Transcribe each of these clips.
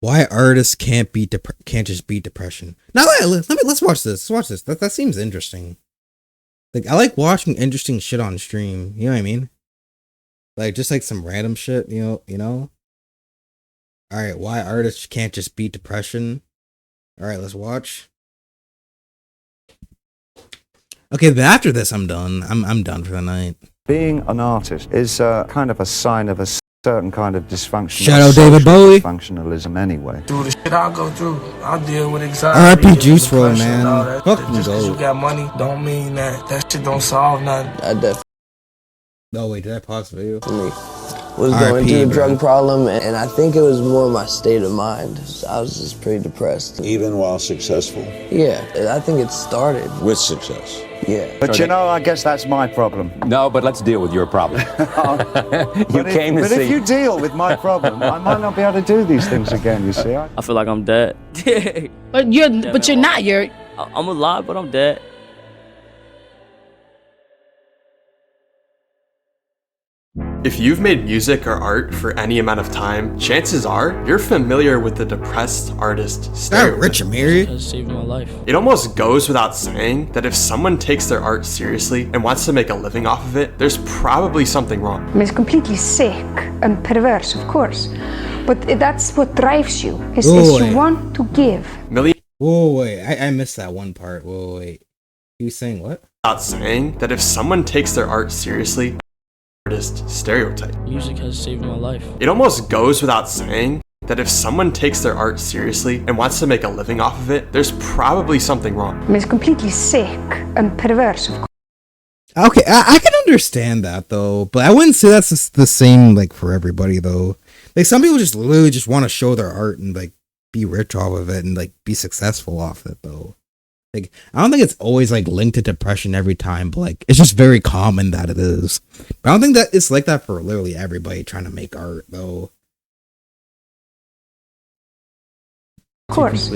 Why artists can't just beat depression. Now let's watch this. Let's watch this. That seems interesting. Like I like watching interesting shit on stream. You know what I mean? Like just like some random shit. You know. All right. Why artists can't just beat depression? All right. Let's watch. Okay. Then after this, I'm done. I'm done for the night. Being an artist is kind of a sign of a certain kind of dysfunction. Shout out David Bowie. Dysfunctionalism anyway. Through the shit I go through, I deal with anxiety. R.I.P. Juice WRLD, man. Fucking just because go. you got money, don't mean that shit don't solve nothing. I definitely No, wait, did I pause the video? was going RIP, through a bro. drug problem, and I think it was more my state of mind. I was just pretty depressed. Even while successful? Yeah, I think it started. With success? Yeah. But you know, I guess that's my problem. No, but let's deal with your problem. But if you deal with my problem, I might not be able to do these things again, you see. I feel like I'm dead. But you're not. I'm alive, but I'm dead. If you've made music or art for any amount of time, chances are you're familiar with the depressed artist That stereotype. Rich Amiri. Has saved my life. It almost goes without saying that if someone takes their art seriously and wants to make a living off of it, there's probably something wrong. I mean, it's completely sick and perverse, of course. But that's what drives you, is you want to give. Millions Whoa, wait, I missed that one part. Whoa, wait. You saying what? without saying that if someone takes their art seriously, artist stereotype. Music has saved my life. It almost goes without saying that if someone takes their art seriously and wants to make a living off of it, there's probably something wrong. I mean, it's completely sick and perverse, of course. Okay, I can understand that though, but I wouldn't say that's the same like for everybody though. Like some people just literally just want to show their art and like be rich off of it and like be successful off it though. Like I don't think it's always like linked to depression every time, but like it's just very common that it is. But I don't think that it's like that for literally everybody trying to make art though. Of course.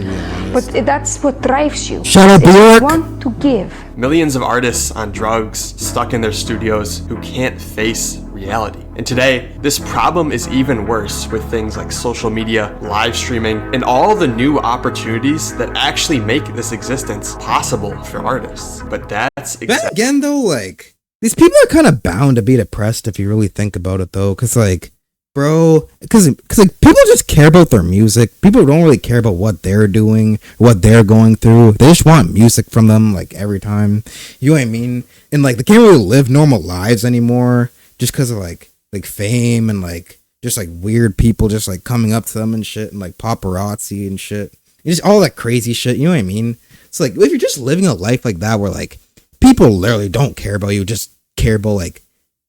But that's what drives you. Shout out is Bjork. you want to give. Millions of artists on drugs, stuck in their studios, who can't face reality. And today, this problem is even worse with things like social media, live streaming, and all the new opportunities that actually make this existence possible for artists. But that's Then again though, like these people are kind of bound to be depressed if you really think about it though, because like bro, because like people just care about their music. People don't really care about what they're doing, what they're going through. They just want music from them like every time. You know what I mean? And like they can't really live normal lives anymore just because of like fame and like just like weird people just like coming up to them and shit and like paparazzi and shit. And just all that crazy shit. You know what I mean? It's like if you're just living a life like that where like people literally don't care about you, just care about like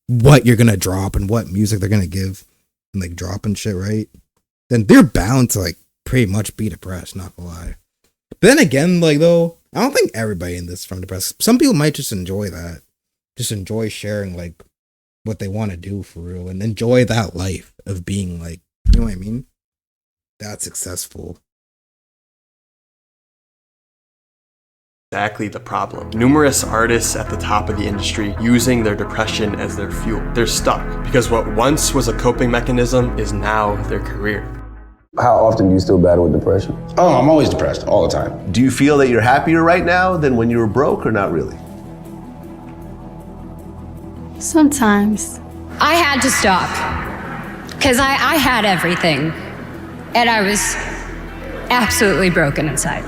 what you're gonna drop and what music they're gonna give. Like dropping shit, right? Then they're bound to like pretty much be depressed, not gonna lie. But then again, like though, I don't think everybody in this is from depressed. Some people might just enjoy that. Just enjoy sharing like what they want to do for real and enjoy that life of being like, you know what I mean? That's successful. exactly the problem. Numerous artists at the top of the industry using their depression as their fuel. They're stuck because what once was a coping mechanism is now their career. How often do you still battle with depression? Oh, I'm always depressed, all the time. Do you feel that you're happier right now than when you were broke or not really? Sometimes. I had to stop because I had everything and I was absolutely broken inside.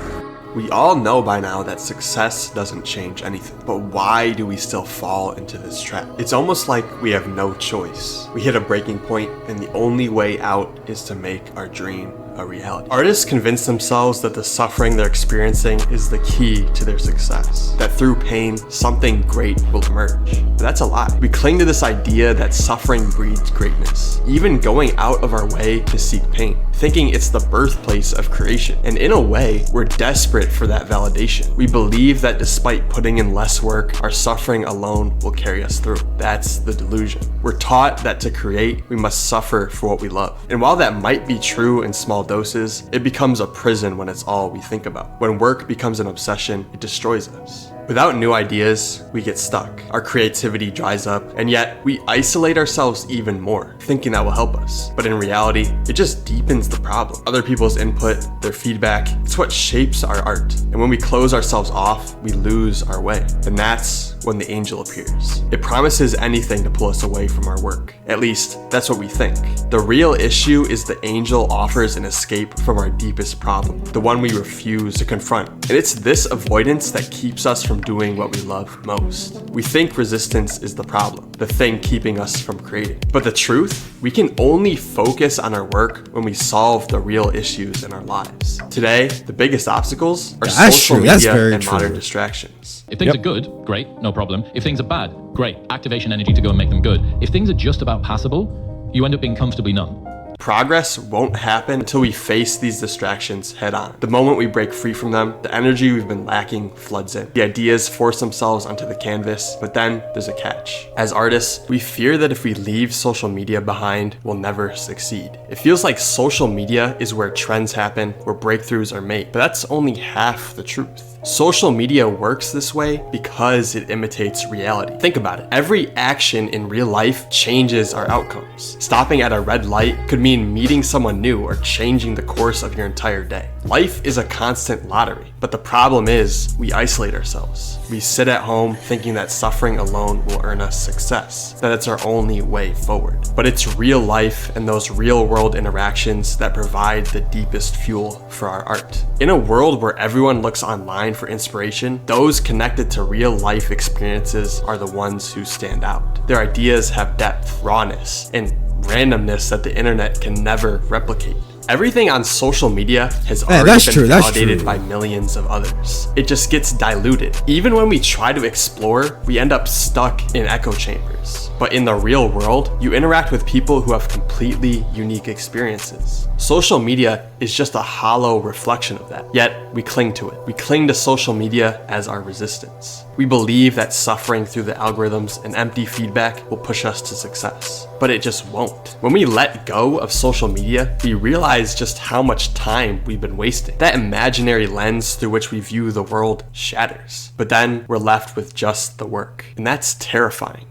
We all know by now that success doesn't change anything, but why do we still fall into this trap? It's almost like we have no choice. We hit a breaking point and the only way out is to make our dream a reality. Artists convince themselves that the suffering they're experiencing is the key to their success, that through pain, something great will emerge. But that's a lie. We cling to this idea that suffering breeds greatness, even going out of our way to seek pain, thinking it's the birthplace of creation. And in a way, we're desperate for that validation. We believe that despite putting in less work, our suffering alone will carry us through. That's the delusion. We're taught that to create, we must suffer for what we love. And while that might be true in small doses, it becomes a prison when it's all we think about. When work becomes an obsession, it destroys us. Without new ideas, we get stuck. Our creativity dries up, and yet we isolate ourselves even more, thinking that will help us. But in reality, it just deepens the problem. Other people's input, their feedback, it's what shapes our art. And when we close ourselves off, we lose our way. And that's when the angel appears. It promises anything to pull us away from our work. At least, that's what we think. The real issue is the angel offers an escape from our deepest problem, the one we refuse to confront. And it's this avoidance that keeps us from doing what we love most. We think resistance is the problem, the thing keeping us from creating. But the truth, we can only focus on our work when we solve the real issues in our lives. Today, the biggest obstacles are social media and modern distractions. If things are good, great, no problem. If things are bad, great, activation energy to go and make them good. If things are just about passable, you end up being comfortably numb. Progress won't happen until we face these distractions head on. The moment we break free from them, the energy we've been lacking floods in. The ideas force themselves onto the canvas, but then there's a catch. As artists, we fear that if we leave social media behind, we'll never succeed. It feels like social media is where trends happen, where breakthroughs are made, but that's only half the truth. Social media works this way because it imitates reality. Think about it. Every action in real life changes our outcomes. Stopping at a red light could mean meeting someone new or changing the course of your entire day. Life is a constant lottery, but the problem is we isolate ourselves. We sit at home thinking that suffering alone will earn us success, that it's our only way forward. But it's real life and those real world interactions that provide the deepest fuel for our art. In a world where everyone looks online for inspiration, those connected to real life experiences are the ones who stand out. Their ideas have depth, rawness, and randomness that the internet can never replicate. Everything on social media has already been validated by millions of others. It just gets diluted. Even when we try to explore, we end up stuck in echo chambers. But in the real world, you interact with people who have completely unique experiences. Social media is just a hollow reflection of that. Yet, we cling to it. We cling to social media as our resistance. We believe that suffering through the algorithms and empty feedback will push us to success. But it just won't. When we let go of social media, we realize just how much time we've been wasting. That imaginary lens through which we view the world shatters. But then we're left with just the work. And that's terrifying.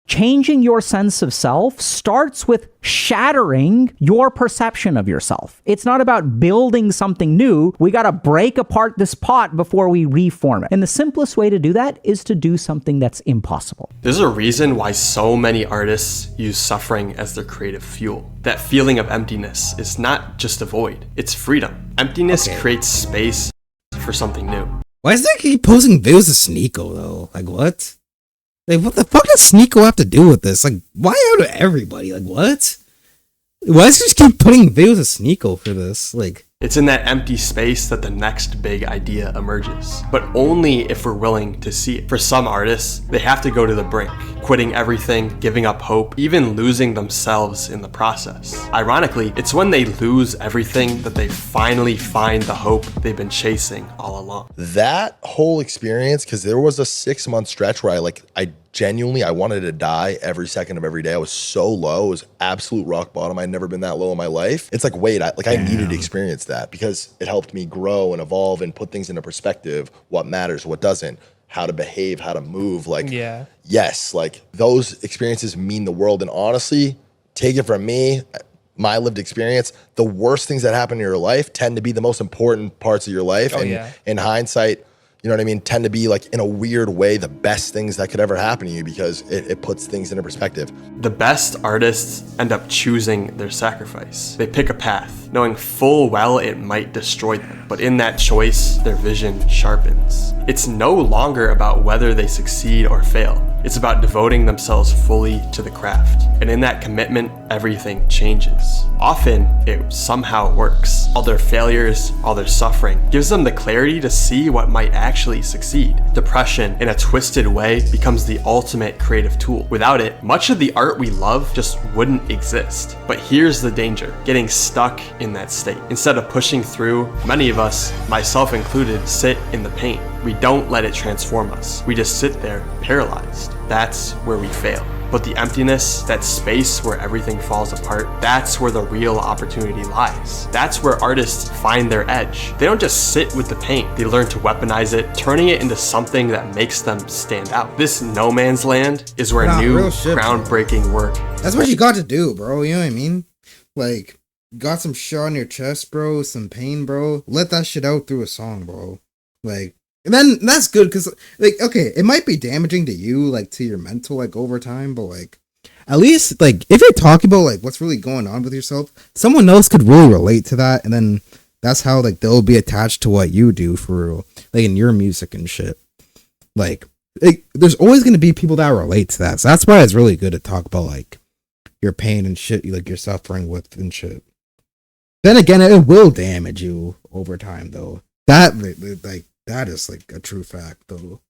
Changing your sense of self starts with shattering your perception of yourself. It's not about building something new. We got to break apart this pot before we reform it. And the simplest way to do that is to do something that's impossible. There's a reason why so many artists use suffering as their creative fuel. That feeling of emptiness is not just a void, it's freedom. Emptiness creates space for something new. Why does that keep posting videos of Sneeko though? Like what? Like, what the fuck does Sneeko have to do with this? Like, why out of everybody? Like, what? Why does he just keep putting videos of Sneeko for this? Like, it's in that empty space that the next big idea emerges, but only if we're willing to see it. For some artists, they have to go to the brink, quitting everything, giving up hope, even losing themselves in the process. Ironically, it's when they lose everything that they finally find the hope they've been chasing all along. That whole experience, because there was a 6-month stretch where I genuinely wanted to die every second of every day. I was so low. It was absolute rock bottom. I'd never been that low in my life. It's like, wait, I needed to experience that because it helped me grow and evolve and put things into perspective, what matters, what doesn't, how to behave, how to move. Like, yes, like those experiences mean the world. And honestly, take it from me, my lived experience, the worst things that happen in your life tend to be the most important parts of your life. In hindsight, you know what I mean, tend to be, like, in a weird way, the best things that could ever happen to you because it puts things into perspective. The best artists end up choosing their sacrifice. They pick a path, knowing full well it might destroy them. But in that choice, their vision sharpens. It's no longer about whether they succeed or fail. It's about devoting themselves fully to the craft. And in that commitment, everything changes. Often, it somehow works. All their failures, all their suffering, gives them the clarity to see what might actually succeed. Depression, in a twisted way, becomes the ultimate creative tool. Without it, much of the art we love just wouldn't exist. But here's the danger: getting stuck in that state. Instead of pushing through, many of us, myself included, sit in the pain. We don't let it transform us. We just sit there paralyzed. That's where we fail. But the emptiness, that space where everything falls apart, that's where the real opportunity lies. That's where artists find their edge. They don't just sit with the pain, they learn to weaponize it, turning it into something that makes them stand out. This no man's land is where new, groundbreaking work. That's what you got to do, bro. You know what I mean? Like, got some shit on your chest, bro, some pain, bro. Let that shit out through a song, bro. Like, and then that's good because, like, okay, it might be damaging to you, like, to your mental, like, over time, but, like, at least, like, if you're talking about, like, what's really going on with yourself, someone else could really relate to that, and then that's how, like, they'll be attached to what you do for real, like, in your music and shit. Like, there's always going to be people that relate to that, so that's why it's really good to talk about, like, your pain and shit, like, you're suffering with and shit. Then again, it will damage you over time, though. That, like, that is, like, a true fact, though.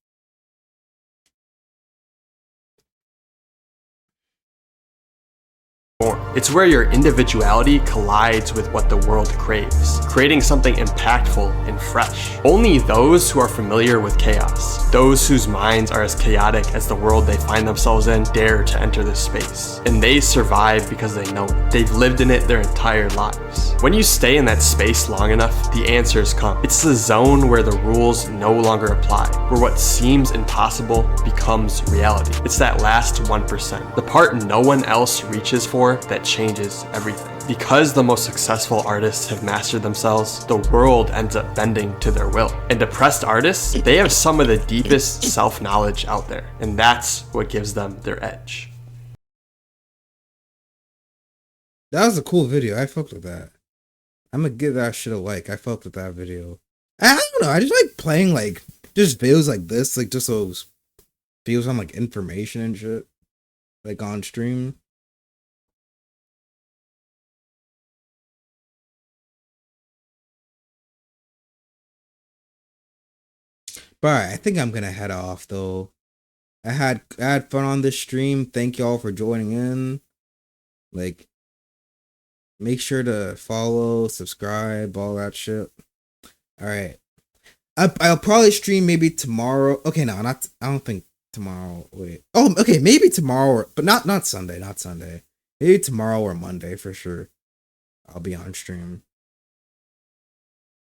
It's where your individuality collides with what the world craves, creating something impactful and fresh. Only those who are familiar with chaos, those whose minds are as chaotic as the world they find themselves in, dare to enter this space. And they survive because they know it. They've lived in it their entire lives. When you stay in that space long enough, the answers come. It's the zone where the rules no longer apply, where what seems impossible becomes reality. It's that last 1%, the part no one else reaches for, that changes everything. Because the most successful artists have mastered themselves, the world ends up bending to their will. And depressed artists, they have some of the deepest self-knowledge out there, and that's what gives them their edge. That was a cool video. I fucked with that. I'm gonna give that shit a like. I fucked with that video. I don't know. I just like playing like just videos like this, like just those videos on like information and shit, like on stream. But I think I'm gonna head off though. I had fun on this stream. Thank y'all for joining in. Like, make sure to follow, subscribe, all that shit. All right. I'll probably stream maybe tomorrow. Okay, no, not. I don't think tomorrow. Wait. Oh, okay, maybe tomorrow, but not Sunday. Not Sunday. Maybe tomorrow or Monday for sure. I'll be on stream.